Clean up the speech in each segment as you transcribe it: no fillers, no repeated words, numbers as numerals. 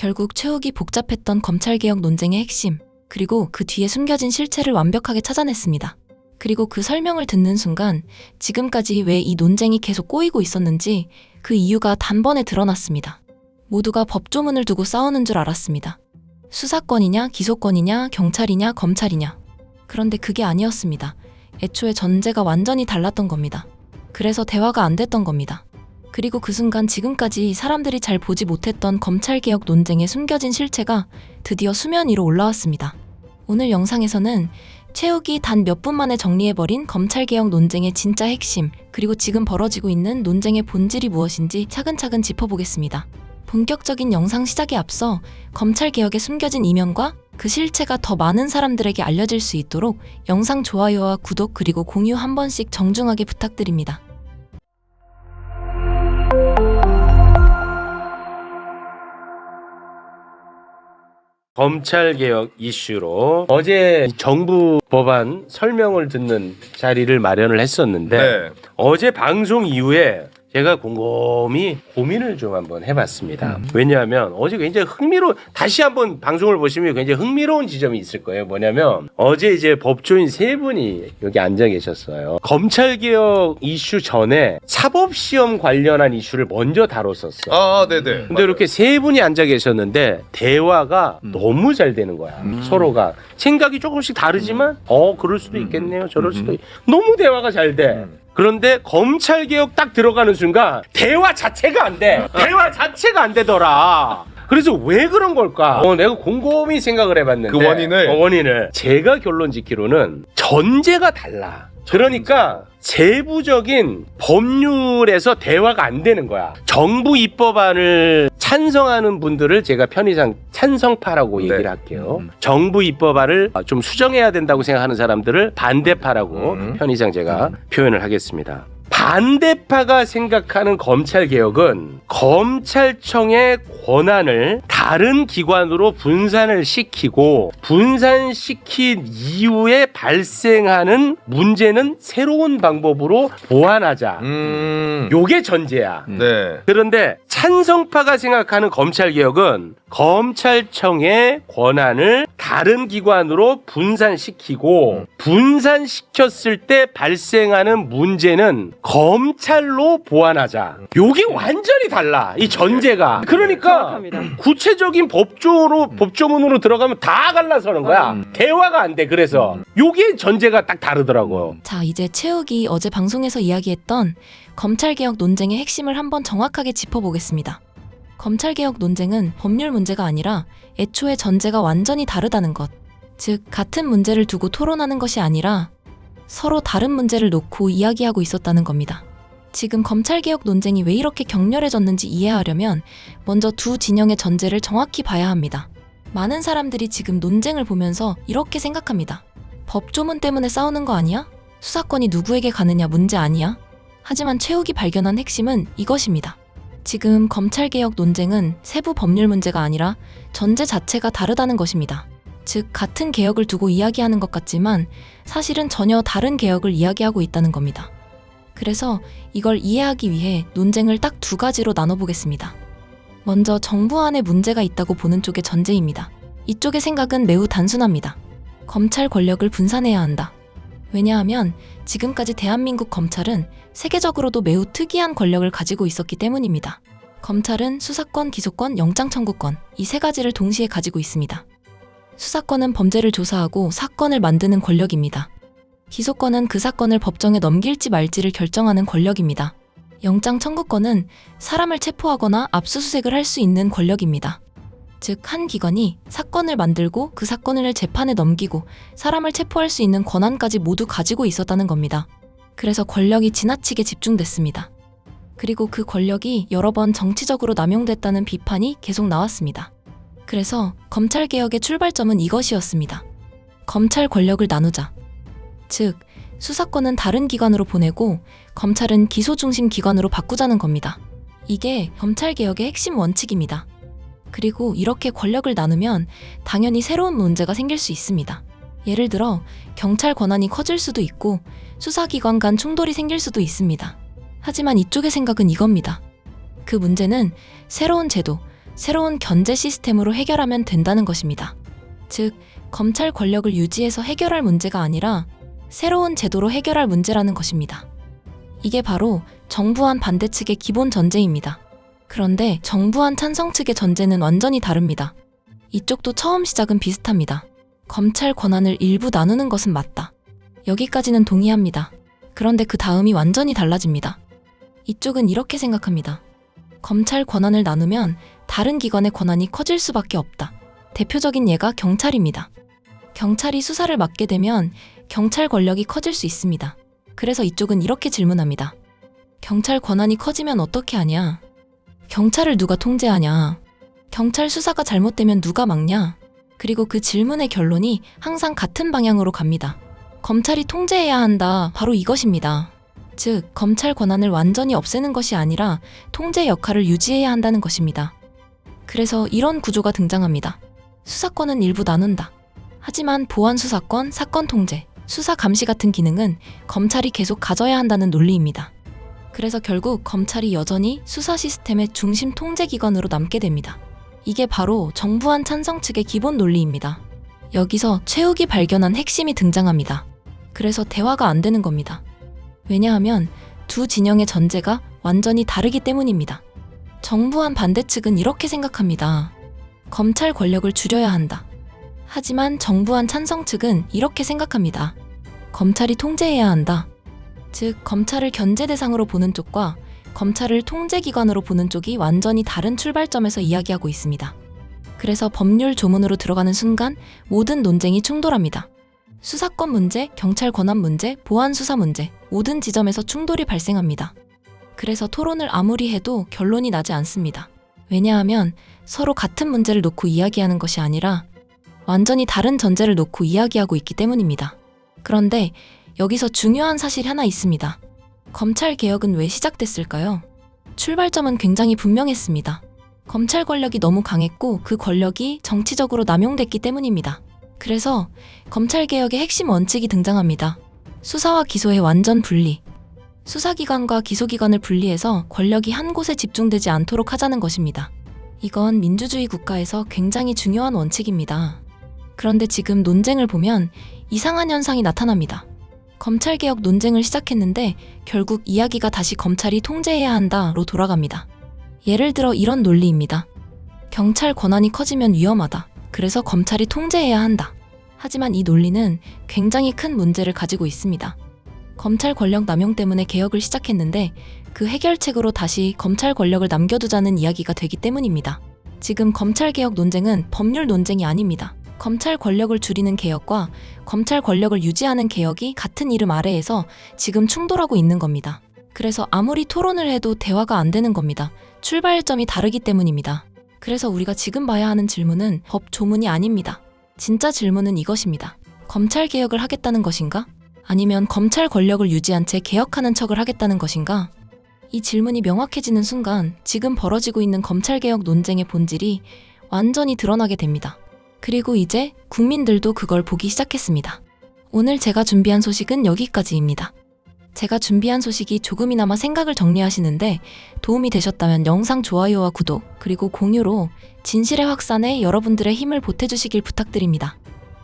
결국 최욱이 복잡했던 검찰개혁 논쟁의 핵심, 그리고 그 뒤에 숨겨진 실체를 완벽하게 찾아냈습니다. 그리고 그 설명을 듣는 순간 지금까지 왜 이 논쟁이 계속 꼬이고 있었는지 그 이유가 단번에 드러났습니다. 모두가 법조문을 두고 싸우는 줄 알았습니다. 수사권이냐, 기소권이냐, 경찰이냐, 검찰이냐. 그런데 그게 아니었습니다. 애초에 전제가 완전히 달랐던 겁니다. 그래서 대화가 안 됐던 겁니다. 그리고 그 순간 지금까지 사람들이 잘 보지 못했던 검찰개혁 논쟁의 숨겨진 실체가 드디어 수면 위로 올라왔습니다. 오늘 영상에서는 최욱이 단 몇 분 만에 정리해버린 검찰개혁 논쟁의 진짜 핵심, 그리고 지금 벌어지고 있는 논쟁의 본질이 무엇인지 차근차근 짚어보겠습니다. 본격적인 영상 시작에 앞서 검찰개혁의 숨겨진 이면과 그 실체가 더 많은 사람들에게 알려질 수 있도록 영상 좋아요와 구독 그리고 공유 한 번씩 정중하게 부탁드립니다. 검찰개혁 이슈로 어제 정부 법안 설명을 듣는 자리를 마련을 했었는데 어제 방송 이후에 제가 곰곰이 고민을 좀 한번 해봤습니다. 왜냐하면 어제 굉장히 다시 한번 방송을 보시면 굉장히 흥미로운 지점이 있을 거예요. 뭐냐면 어제 이제 법조인 세 분이 여기 앉아 계셨어요. 검찰개혁 이슈 전에 사법시험 관련한 이슈를 먼저 다뤘었어. 네네. 근데 이렇게 세 분이 앉아 계셨는데 대화가 너무 잘 되는 거야. 서로가 생각이 조금씩 다르지만 그럴 수도 있겠네요. 저럴 수도 너무 대화가 잘 돼. 그런데 검찰개혁 딱 들어가는 순간 대화 자체가 안 돼. 대화 자체가 안 되더라. 그래서 왜 그런 걸까? 내가 곰곰이 생각을 해봤는데 그 원인을 제가 결론 짓기로는 전제가 달라. 그러니까 세부적인 법률에서 대화가 안 되는 거야. 정부 입법안을 찬성하는 분들을 제가 편의상 찬성파라고 얘기를 할게요. 정부 입법안을 좀 수정해야 된다고 생각하는 사람들을 반대파라고 편의상 제가 표현을 하겠습니다. 반대파가 생각하는 검찰개혁은 검찰청의 권한을 다른 기관으로 분산을 시키고 분산시킨 이후에 발생하는 문제는 새로운 방법으로 보완하자. 요게 전제야. 그런데 찬성파가 생각하는 검찰개혁은 검찰청의 권한을 다른 기관으로 분산시키고 분산시켰을 때 발생하는 문제는 검찰로 보완하자. 요게 완전히 달라. 이 전제가. 그러니까 구체적인 법조문으로 들어가면 다 갈라서는 거야. 대화가 안 돼. 그래서 요게 전제가 딱 다르더라고요. 자, 이제 최욱이 어제 방송에서 이야기했던 검찰개혁 논쟁의 핵심을 한번 정확하게 짚어보겠습니다. 검찰개혁 논쟁은 법률 문제가 아니라 애초에 전제가 완전히 다르다는 것. 즉, 같은 문제를 두고 토론하는 것이 아니라 서로 다른 문제를 놓고 이야기하고 있었다는 겁니다. 지금 검찰개혁 논쟁이 왜 이렇게 격렬해졌는지 이해하려면 먼저 두 진영의 전제를 정확히 봐야 합니다. 많은 사람들이 지금 논쟁을 보면서 이렇게 생각합니다. 법조문 때문에 싸우는 거 아니야? 수사권이 누구에게 가느냐 문제 아니야? 하지만 최욱이 발견한 핵심은 이것입니다. 지금 검찰개혁 논쟁은 세부 법률 문제가 아니라 전제 자체가 다르다는 것입니다. 즉, 같은 개혁을 두고 이야기하는 것 같지만 사실은 전혀 다른 개혁을 이야기하고 있다는 겁니다. 그래서 이걸 이해하기 위해 논쟁을 딱 두 가지로 나눠보겠습니다. 먼저 정부 안에 문제가 있다고 보는 쪽의 전제입니다. 이쪽의 생각은 매우 단순합니다. 검찰 권력을 분산해야 한다. 왜냐하면 지금까지 대한민국 검찰은 세계적으로도 매우 특이한 권력을 가지고 있었기 때문입니다. 검찰은 수사권, 기소권, 영장청구권 이 세 가지를 동시에 가지고 있습니다. 수사권은 범죄를 조사하고 사건을 만드는 권력입니다. 기소권은 그 사건을 법정에 넘길지 말지를 결정하는 권력입니다. 영장 청구권은 사람을 체포하거나 압수수색을 할 수 있는 권력입니다. 즉, 한 기관이 사건을 만들고 그 사건을 재판에 넘기고 사람을 체포할 수 있는 권한까지 모두 가지고 있었다는 겁니다. 그래서 권력이 지나치게 집중됐습니다. 그리고 그 권력이 여러 번 정치적으로 남용됐다는 비판이 계속 나왔습니다. 그래서 검찰개혁의 출발점은 이것이었습니다. 검찰 권력을 나누자. 즉, 수사권은 다른 기관으로 보내고 검찰은 기소 중심 기관으로 바꾸자는 겁니다. 이게 검찰개혁의 핵심 원칙입니다. 그리고 이렇게 권력을 나누면 당연히 새로운 문제가 생길 수 있습니다. 예를 들어 경찰 권한이 커질 수도 있고 수사기관 간 충돌이 생길 수도 있습니다. 하지만 이쪽의 생각은 이겁니다. 그 문제는 새로운 제도, 새로운 견제 시스템으로 해결하면 된다는 것입니다. 즉, 검찰 권력을 유지해서 해결할 문제가 아니라 새로운 제도로 해결할 문제라는 것입니다. 이게 바로 정부안 반대 측의 기본 전제입니다. 그런데 정부안 찬성 측의 전제는 완전히 다릅니다. 이쪽도 처음 시작은 비슷합니다. 검찰 권한을 일부 나누는 것은 맞다. 여기까지는 동의합니다. 그런데 그 다음이 완전히 달라집니다. 이쪽은 이렇게 생각합니다. 검찰 권한을 나누면 다른 기관의 권한이 커질 수밖에 없다. 대표적인 예가 경찰입니다. 경찰이 수사를 맡게 되면 경찰 권력이 커질 수 있습니다. 그래서 이쪽은 이렇게 질문합니다. 경찰 권한이 커지면 어떻게 하냐? 경찰을 누가 통제하냐? 경찰 수사가 잘못되면 누가 막냐? 그리고 그 질문의 결론이 항상 같은 방향으로 갑니다. 검찰이 통제해야 한다. 바로 이것입니다. 즉, 검찰 권한을 완전히 없애는 것이 아니라 통제 역할을 유지해야 한다는 것입니다. 그래서 이런 구조가 등장합니다. 수사권은 일부 나눈다. 하지만 보안 수사권, 사건 통제, 수사 감시 같은 기능은 검찰이 계속 가져야 한다는 논리입니다. 그래서 결국 검찰이 여전히 수사 시스템의 중심 통제 기관으로 남게 됩니다. 이게 바로 정부안 찬성 측의 기본 논리입니다. 여기서 최욱이 발견한 핵심이 등장합니다. 그래서 대화가 안 되는 겁니다. 왜냐하면 두 진영의 전제가 완전히 다르기 때문입니다. 정부안 반대 측은 이렇게 생각합니다. 검찰 권력을 줄여야 한다. 하지만 정부안 찬성 측은 이렇게 생각합니다. 검찰이 통제해야 한다. 즉, 검찰을 견제 대상으로 보는 쪽과 검찰을 통제기관으로 보는 쪽이 완전히 다른 출발점에서 이야기하고 있습니다. 그래서 법률 조문으로 들어가는 순간 모든 논쟁이 충돌합니다. 수사권 문제, 경찰 권한 문제, 보안 수사 문제, 모든 지점에서 충돌이 발생합니다. 그래서 토론을 아무리 해도 결론이 나지 않습니다. 왜냐하면 서로 같은 문제를 놓고 이야기하는 것이 아니라 완전히 다른 전제를 놓고 이야기하고 있기 때문입니다. 그런데 여기서 중요한 사실이 하나 있습니다. 검찰 개혁은 왜 시작됐을까요? 출발점은 굉장히 분명했습니다. 검찰 권력이 너무 강했고 그 권력이 정치적으로 남용됐기 때문입니다. 그래서 검찰 개혁의 핵심 원칙이 등장합니다. 수사와 기소의 완전 분리. 수사기관과 기소기관을 분리해서 권력이 한 곳에 집중되지 않도록 하자는 것입니다. 이건 민주주의 국가에서 굉장히 중요한 원칙입니다. 그런데 지금 논쟁을 보면 이상한 현상이 나타납니다. 검찰개혁 논쟁을 시작했는데 결국 이야기가 다시 검찰이 통제해야 한다로 돌아갑니다. 예를 들어 이런 논리입니다. 경찰 권한이 커지면 위험하다. 그래서 검찰이 통제해야 한다. 하지만 이 논리는 굉장히 큰 문제를 가지고 있습니다. 검찰 권력 남용 때문에 개혁을 시작했는데 그 해결책으로 다시 검찰 권력을 남겨두자는 이야기가 되기 때문입니다. 지금 검찰개혁 논쟁은 법률 논쟁이 아닙니다. 검찰 권력을 줄이는 개혁과 검찰 권력을 유지하는 개혁이 같은 이름 아래에서 지금 충돌하고 있는 겁니다. 그래서 아무리 토론을 해도 대화가 안 되는 겁니다. 출발점이 다르기 때문입니다. 그래서 우리가 지금 봐야 하는 질문은 법 조문이 아닙니다. 진짜 질문은 이것입니다. 검찰 개혁을 하겠다는 것인가? 아니면 검찰 권력을 유지한 채 개혁하는 척을 하겠다는 것인가? 이 질문이 명확해지는 순간 지금 벌어지고 있는 검찰 개혁 논쟁의 본질이 완전히 드러나게 됩니다. 그리고 이제 국민들도 그걸 보기 시작했습니다. 오늘 제가 준비한 소식은 여기까지입니다. 제가 준비한 소식이 조금이나마 생각을 정리하시는데 도움이 되셨다면 영상 좋아요와 구독, 그리고 공유로 진실의 확산에 여러분들의 힘을 보태주시길 부탁드립니다.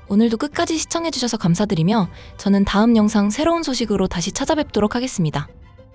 오늘도 끝까지 시청해주셔서 감사드리며 저는 다음 영상 새로운 소식으로 다시 찾아뵙도록 하겠습니다.